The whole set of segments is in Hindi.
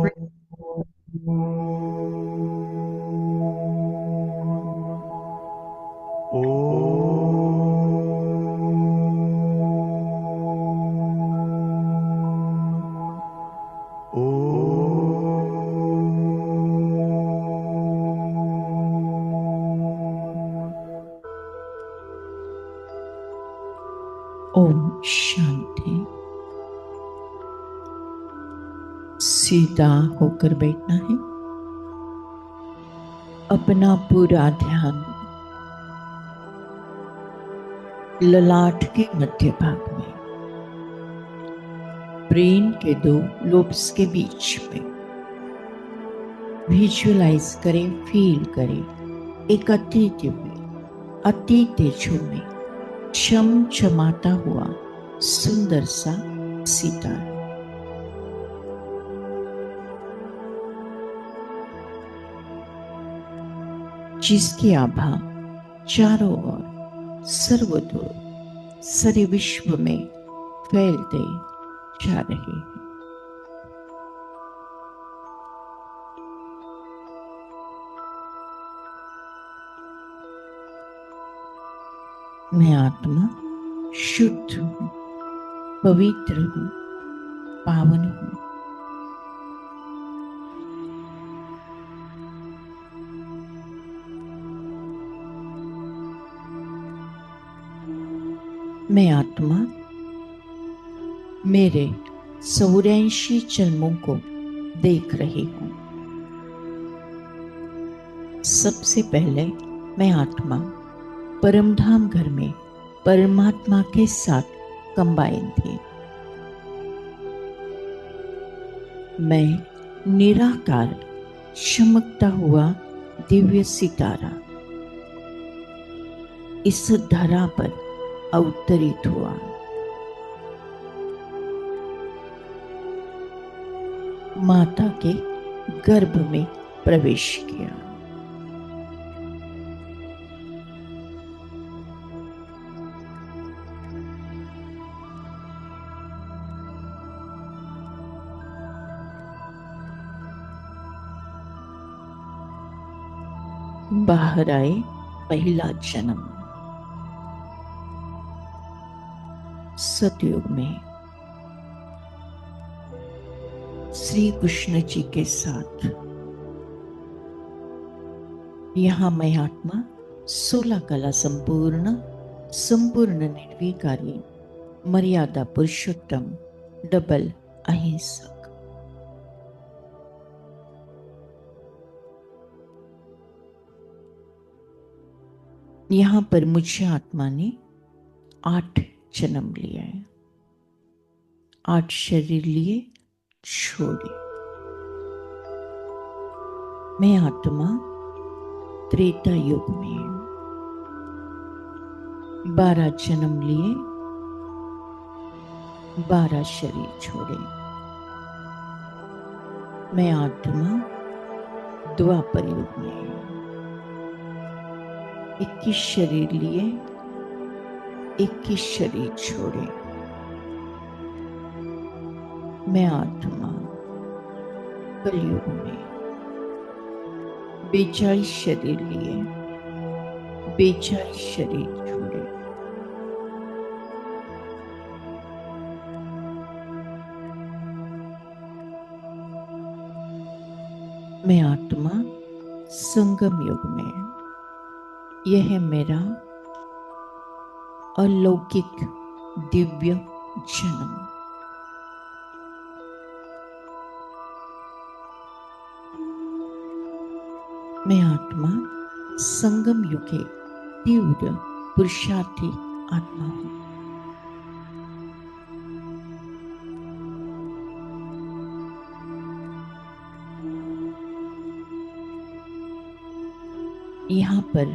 ओम शांति। सीधा होकर बैठना है। अपना पूरा ध्यान ललाट के मध्य भाग में, ब्रेन के दो लोब्स के बीच में विजुअलाइज करें, फील करें। एक अति दिव्य, अति तेजो में चमचमाता हुआ सुंदर सा सितारा, जिसकी आभा चारों ओर सर्वदूर सारे विश्व में फैलते जा रहे हैं। मैं आत्मा शुद्ध हूं, पवित्र हूं, पावन हूं। मैं आत्मा मेरे 84 जन्मों को देख रही हूं। सबसे पहले मैं आत्मा परमधाम घर में परमात्मा के साथ कंबाइन थी। मैं निराकार चमकता हुआ दिव्य सितारा इस धरा पर अवतरित हुआ। माता के गर्भ में प्रवेश किया। बाहर आए पहला जन्म। सतयुग में श्री कृष्ण जी के साथ यहां मैं आत्मा 16 कला संपूर्ण निर्विकारी मर्यादा पुरुषोत्तम डबल अहिंसक। यहां पर मुझे आत्मा ने 8 जन्म लिया है। 8 शरीर लिए, छोड़े। मैं आत्मा त्रेता युग में 12 जन्म लिए, 12 शरीर छोड़े। मैं आत्मा द्वापर युग में 21 शरीर लिए, 21 शरीर छोड़े। मैं आत्मा कलयुग में 42 शरीर लिए, 42 शरीर छोड़े। मैं आत्मा संगम युग में, यह है मेरा अलौकिक दिव्य जन्म। मैं आत्मा संगम युग के तीव्र पुरुषार्थी आत्मा हूं। यहाँ पर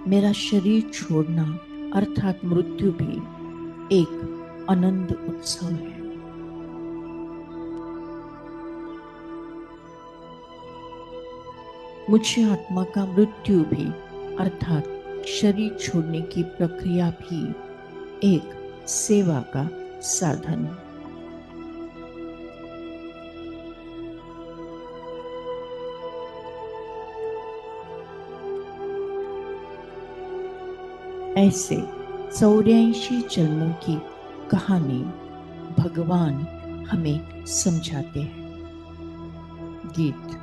मेरा शरीर छोड़ना अर्थात मृत्यु भी एक आनंद उत्सव है। मुझे आत्मा का मृत्यु भी अर्थात शरीर छोड़ने की प्रक्रिया भी एक सेवा का साधन है। ऐसे 84 जन्मों की कहानी भगवान हमें समझाते हैं। गीत।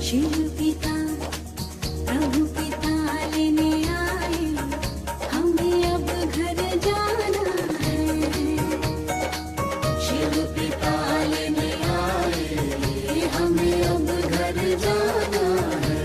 शिव पिता प्रभु पिता लेने आए, हमें अब घर जाना है। शिव पिता लेने आए, हमें अब घर जाना है।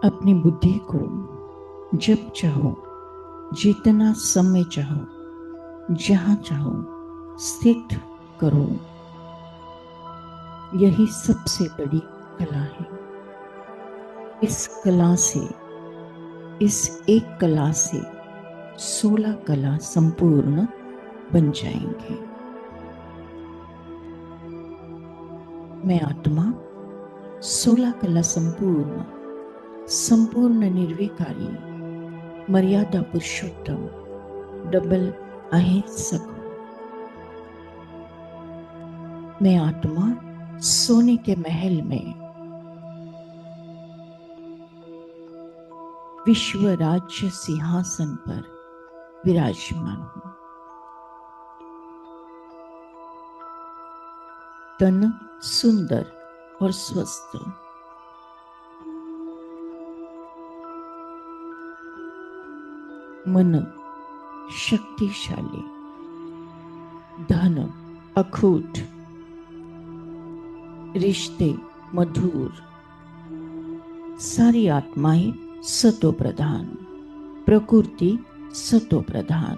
अपनी बुद्धि को जब चाहो, जितना समय चाहो, जहां चाहो स्थित करो। यही सबसे बड़ी कला है। इस कला से, इस एक कला से 16 कला संपूर्ण बन जाएंगे। मैं आत्मा 16 कला संपूर्ण, संपूर्ण निर्विकारी, मर्यादा पुरुषोत्तम, डबल अहिंसक हूं। मैं आत्मा सोने के महल में विश्व राज्य सिंहासन पर विराजमान हूं। तन सुंदर और स्वस्थ, मन शक्तिशाली, धन अखूट, रिश्ते मधुर, सारी आत्माएं सतो प्रधान, प्रकृति सतो प्रधान।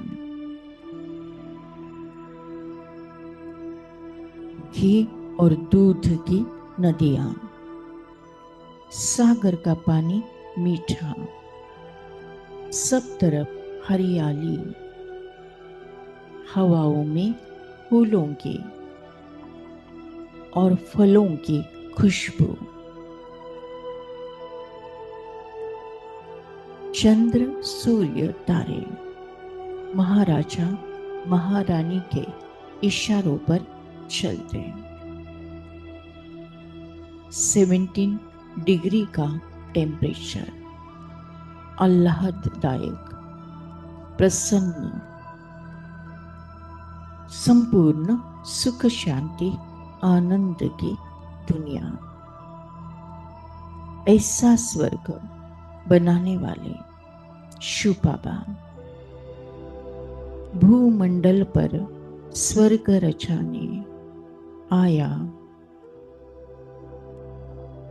घी और दूध की नदियां, सागर का पानी मीठा, सब तरफ हरियाली, हवाओं में फूलों की और फलों की खुशबू, चंद्र सूर्य तारे महाराजा महारानी के इशारों पर चलते। 17 डिग्री का टेम्परेचर, आह्लाददायक, प्रसन्न, संपूर्ण सुख शांति आनंद की दुनिया। ऐसा स्वर्ग बनाने वाले शिव बाबा भूमंडल पर स्वर्ग रचाने आया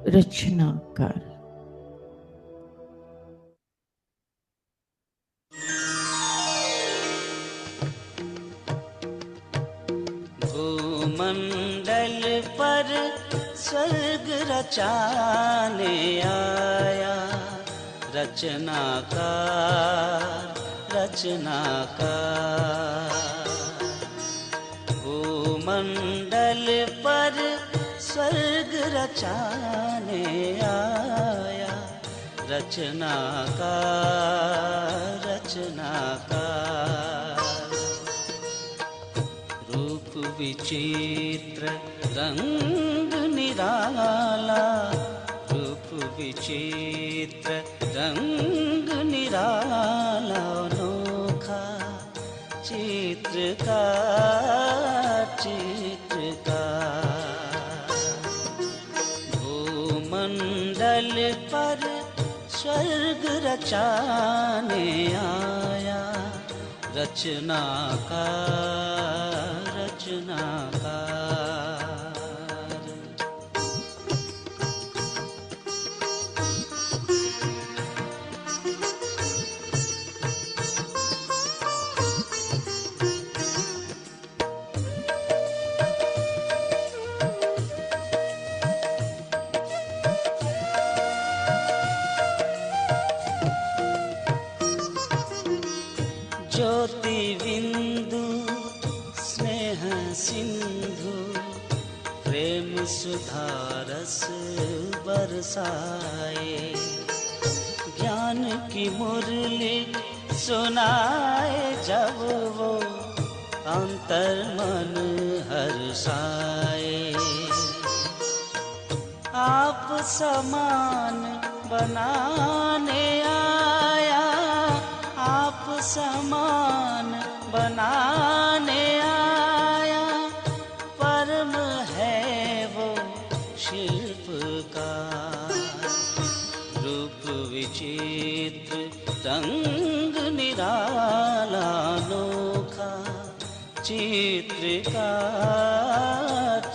रचनाकार। भूमंडल पर स्वर्ग रचाने आया रचनाकार, रचनाकार। भूमंडल पर स्वर्ग रचाने आया रचनाकार, रचनाकार। रूप विचित्र रंग निराला, रूप विचित्र रंग निराला, अनोखा चित्रकार, चित्रकार। भूमंडल पर स्वर्ग रचाने आया रचनाकार, रचनाकार। ज्योति बिंदु स्नेह सिंधु, प्रेम सुधा रस बरसाए। ज्ञान की मुरली सुनाए जब वो, अंतर मन हर्षाए। आप समान बनाने आया, आप समान बनाने आया। परम है वो शिल्पकार, रूप विचित्र रंग निराला, अनोखा चित्रकार,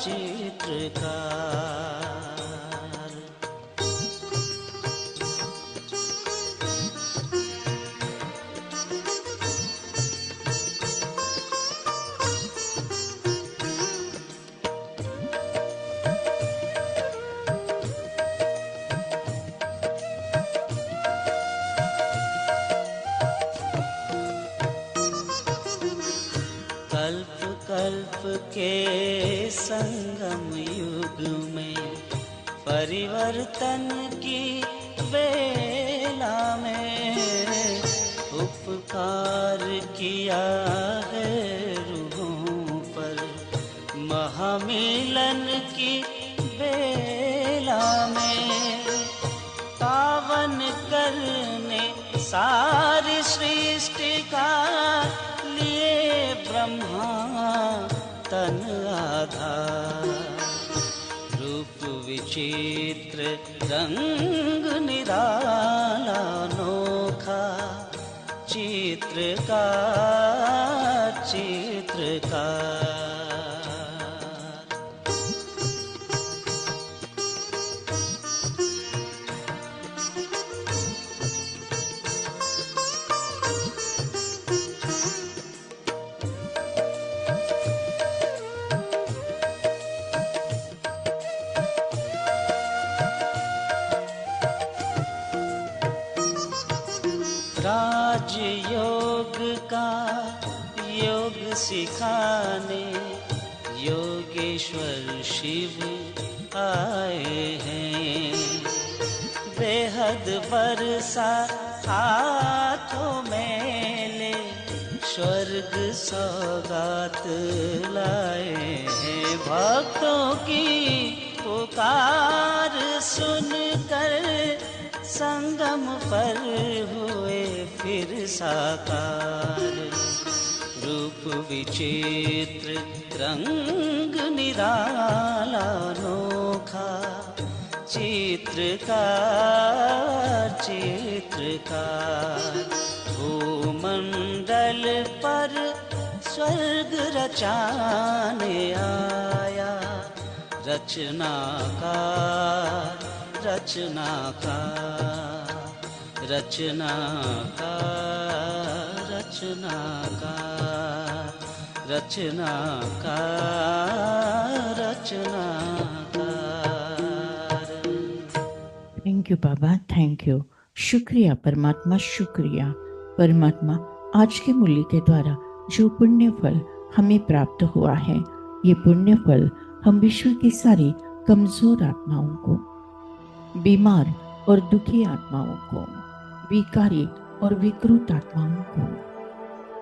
चित्रकार। के संगम युग में, परिवर्तन की बेला में उपकार किया है रूहों पर, महामिलन की बेला में पावन करने सारी सृष्टि का लिए ब्रह्मा तन आधार, रूप विचित्र रंग निराला अनोखा, चित्रकार चित्रकार। राजयोग का योग सिखाने योगेश्वर शिव आए हैं, बेहद बरसा हाथों में ले स्वर्ग सौगात लाए हैं। भक्तों की पुकार सुनकर संगम पर हुए फिर साकार, रूप विचित्र रंग निराला अनोखा, चित्रकार चित्रकार। भूमंडल पर स्वर्ग रचाने आया, रचनाकार रचनाकार रचनाकार रचनाकार रचनाकार रचनाकार। Thank you Baba, thank you. शुक्रिया परमात्मा, शुक्रिया परमात्मा। आज के मूल्य के द्वारा जो पुण्य फल हमें प्राप्त हुआ है, ये पुण्य फल हम विश्व की सारी कमजोर आत्माओं को, बीमार और दुखी आत्माओं को, विकारी और विकृत आत्माओं को,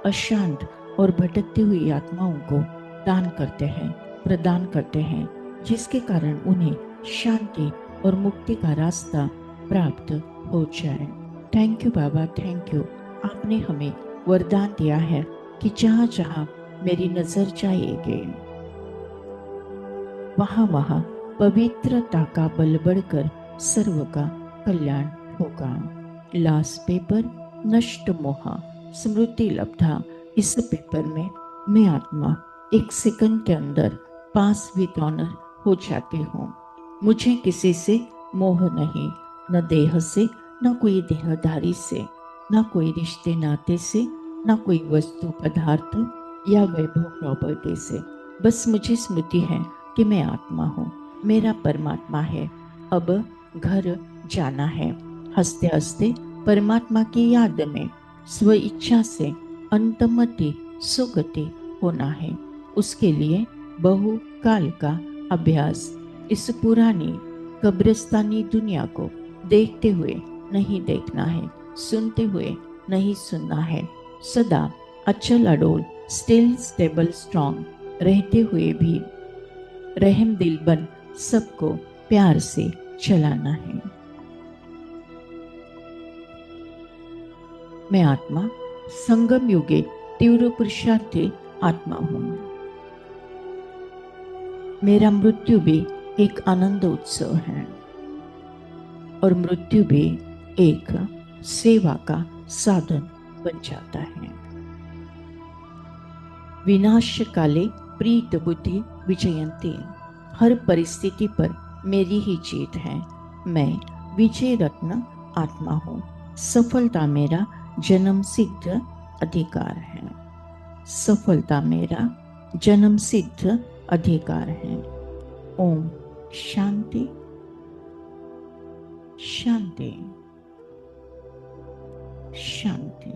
अशांत और भटकती हुई आत्माओं को दान करते हैं, प्रदान करते हैं, जिसके कारण उन्हें शांति और मुक्ति का रास्ता प्राप्त हो जाए। Thank you Baba, thank you. आपने हमें वरदान दिया है कि जहाँ जहाँ मेरी नजर जाएगी वहाँ वहाँ पवित्रता का बल बढ़कर सर्व का कल्याण होगा। लास्ट पेपर, नष्ट मोह स्मृति लब्धा। इस पेपर में मैं आत्मा 1 सेकंड के अंदर पास विद ऑनर हो जाती हूँ। मुझे किसी से मोह नहीं, न देह से, न कोई देहधारी से, न कोई रिश्ते नाते से, न कोई वस्तु पदार्थ या वैभव प्रॉपर्टी से। बस मुझे स्मृति है कि मैं आत्मा हूँ, मेरा परमात्मा है। अब घर जाना है। हंसते हंसते परमात्मा की याद में स्व इच्छा से अंतमति सुगति होना है। उसके लिए बहुकाल का अभ्यास इस पुरानी कब्रिस्तानी दुनिया को देखते हुए नहीं देखना है, सुनते हुए नहीं सुनना है। सदा अचल अडोल, स्टिल स्टेबल स्ट्रॉन्ग रहते हुए भी रहम दिल बन सबको प्यार से चलाना है। मैं आत्मा संगम युगे तीव्र पुरुषार्थी आत्मा हूँ। मेरा मृत्यु भी एक आनंद उत्सव है और मृत्यु भी एक सेवा का साधन बन जाता है। विनाश काले प्रीत बुद्धि विजयंती। हर परिस्थिति पर मेरी ही जीत है। मैं विजय रत्न आत्मा हूँ। सफलता मेरा जन्म सिद्ध अधिकार है। सफलता मेरा जन्म सिद्ध अधिकार है। ओम शांति शांति शांति।